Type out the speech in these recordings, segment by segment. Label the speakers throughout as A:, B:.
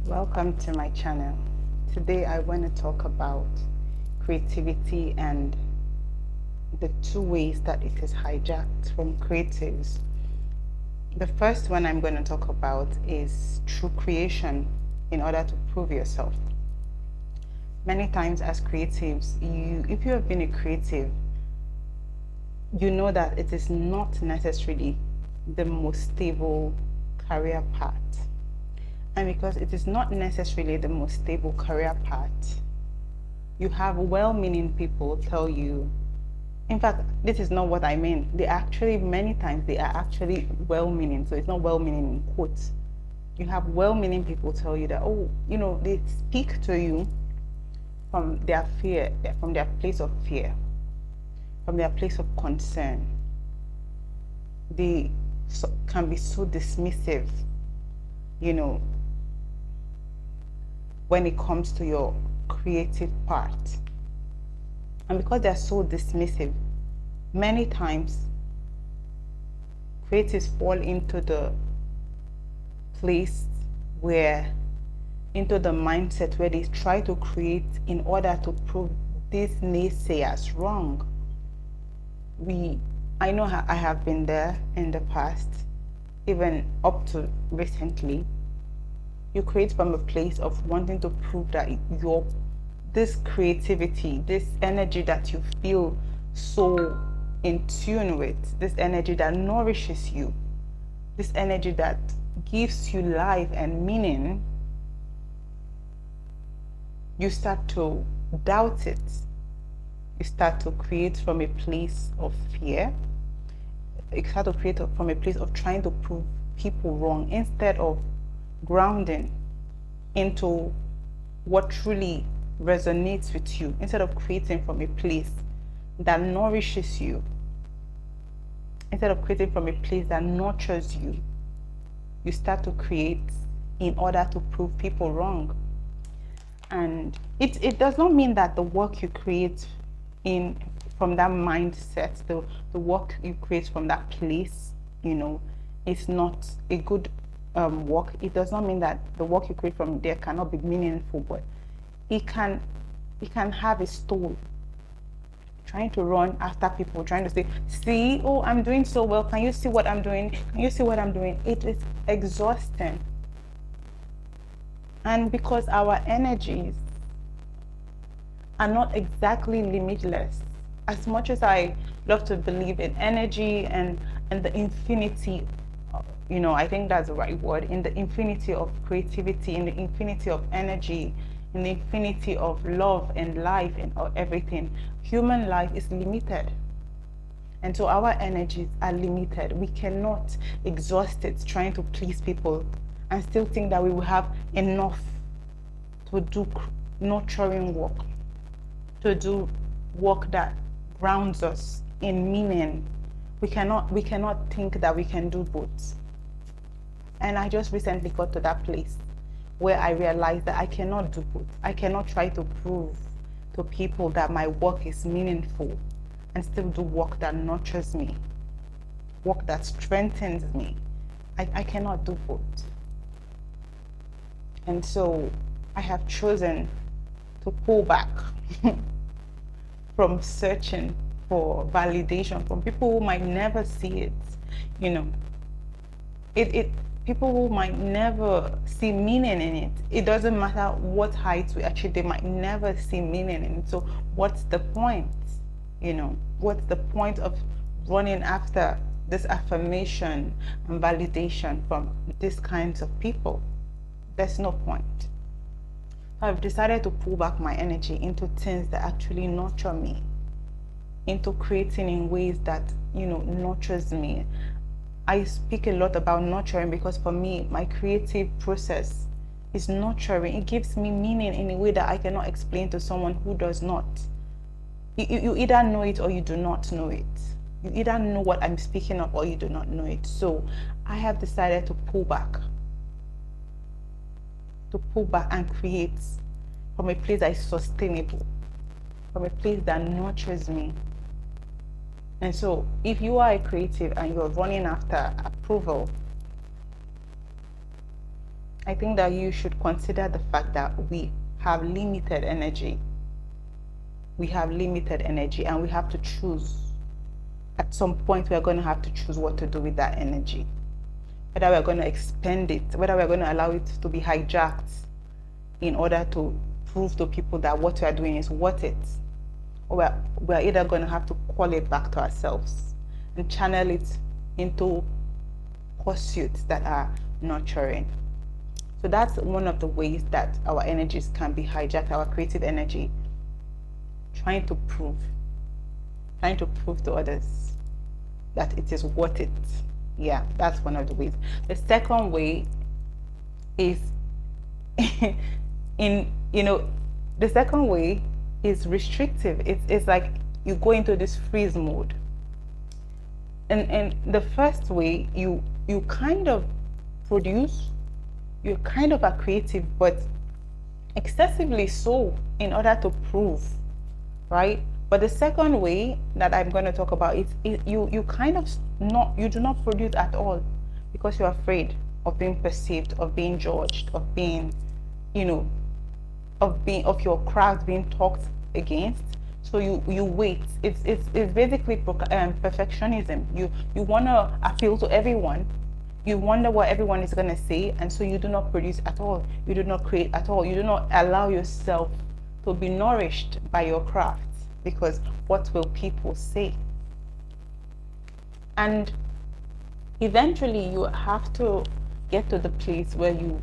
A: Welcome to my channel. Today I want to talk about creativity and the two ways that it is hijacked from creatives. The first one I'm going to talk about is true creation in order to prove yourself. Many times as creatives, if you have been a creative, you know that it is not necessarily the most stable career path. And because it is not necessarily the most stable career path, you have well-meaning people tell you, in fact, this is not what I mean. Many times they are actually well-meaning. So it's not well-meaning in quotes. You have well-meaning people tell you that, they speak to you from their fear, from their place of fear, from their place of concern. They can be so dismissive, when it comes to your creative part. And because they're so dismissive, many times creatives fall into the mindset where they try to create in order to prove these naysayers wrong. I know I have been there in the past, even up to recently. You create from a place of wanting to prove that this creativity, this energy that you feel so in tune with, this energy that nourishes you, this energy that gives you life and meaning, you start to doubt it. You start to create from a place of fear. You start to create from a place of trying to prove people wrong instead of grounding into what truly resonates with you, instead of creating from a place that nourishes you, instead of creating from a place that nurtures you. You start to create in order to prove people wrong. And it does not mean that the work you create from that mindset, the work you create from that place, it's not a good work. It does not mean that the work you create from there cannot be meaningful, but it can have a stall, trying to run after people, trying to say, see, oh, I'm doing so well, can you see what I'm doing, can you see what I'm doing? It is exhausting. And because our energies are not exactly limitless, as much as I love to believe in energy and the infinity, I think that's the right word, in the infinity of creativity, in the infinity of energy, in the infinity of love and life and everything, human life is limited. And so our energies are limited. We cannot exhaust it trying to please people and still think that we will have enough to do nurturing work, to do work that grounds us in meaning. We cannot think that we can do both. And I just recently got to that place where I realized that I cannot do both. I cannot try to prove to people that my work is meaningful and still do work that nurtures me, work that strengthens me. I cannot do both. And so I have chosen to pull back from searching for validation from people who might never see it. People who might never see meaning in it. It doesn't matter what heights we achieve, they might never see meaning in it. So what's the point? What's the point of running after this affirmation and validation from these kinds of people? There's no point. I've decided to pull back my energy into things that actually nurture me, into creating in ways that, nurtures me. I speak a lot about nurturing because for me, my creative process is nurturing. It gives me meaning in a way that I cannot explain to someone who does not. You either know it or you do not know it. You either know what I'm speaking of or you do not know it. So I have decided to pull back and create from a place that is sustainable, from a place that nurtures me. And so if you are a creative and you're running after approval, I think that you should consider the fact that we have limited energy. We have limited energy, and we have to choose. At some point, we're going to have to choose what to do with that energy. Whether we're going to expend it, whether we're going to allow it to be hijacked in order to prove to people that what we are doing is worth it, or we're either going to have to call it back to ourselves and channel it into pursuits that are nurturing. So that's one of the ways that our energies can be hijacked, our creative energy, trying to prove to others that it is worth it. Yeah, that's one of the ways. The second way is the second way is restrictive. It's like you go into this freeze mode. And the first way, you kind of produce, you kind of are creative, but excessively so, in order to prove, right? But the second way that I'm going to talk about is you kind of you do not produce at all, because you're afraid of being perceived, of being judged, of being, of your craft being talked against. So you wait. It's basically perfectionism. You want to appeal to everyone. You wonder what everyone is going to say, and so you do not produce at all. You do not create at all. You do not allow yourself to be nourished by your craft, because what will people say? And eventually you have to get to the place where you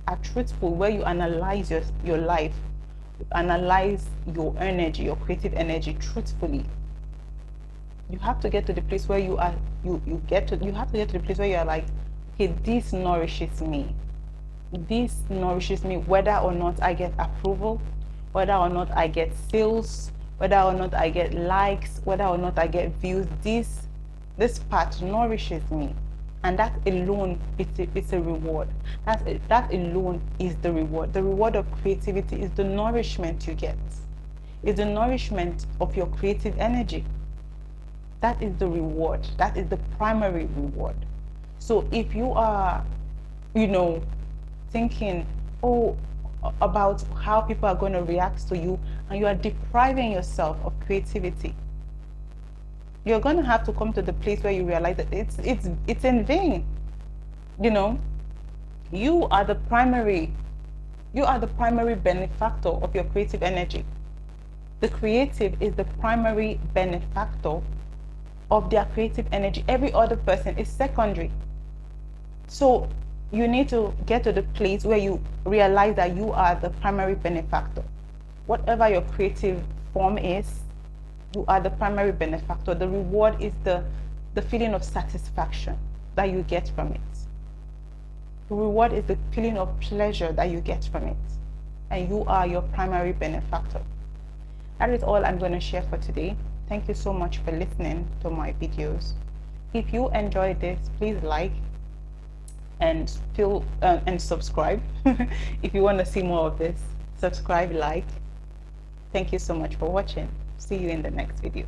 A: are truthful, where you analyze your life, analyze your energy, your creative energy truthfully. You have to get to the place where you have to get to the place where you are like, okay, this nourishes me. This nourishes me, whether or not I get approval, whether or not I get sales, whether or not I get likes, whether or not I get views. This part nourishes me, and that alone it's a reward. That alone is the reward. The reward of creativity is the nourishment you get. It's the nourishment of your creative energy. That is the reward. That is the primary reward. So if you are, thinking, about how people are going to react to you, and you are depriving yourself of creativity, you're going to have to come to the place where you realize that it's in vain. You are the primary benefactor of your creative energy. The creative is the primary benefactor of their creative energy. Every other person is secondary. So you need to get to the place where you realize that you are the primary benefactor. Whatever your creative form is, you are the primary benefactor. The reward is the feeling of satisfaction that you get from it. The reward is the feeling of pleasure that you get from it. And you are your primary benefactor. That is all I'm going to share for today. Thank you so much for listening to my videos. If you enjoyed this, please like and subscribe. If you want to see more of this, subscribe, like. Thank you so much for watching. See you in the next video.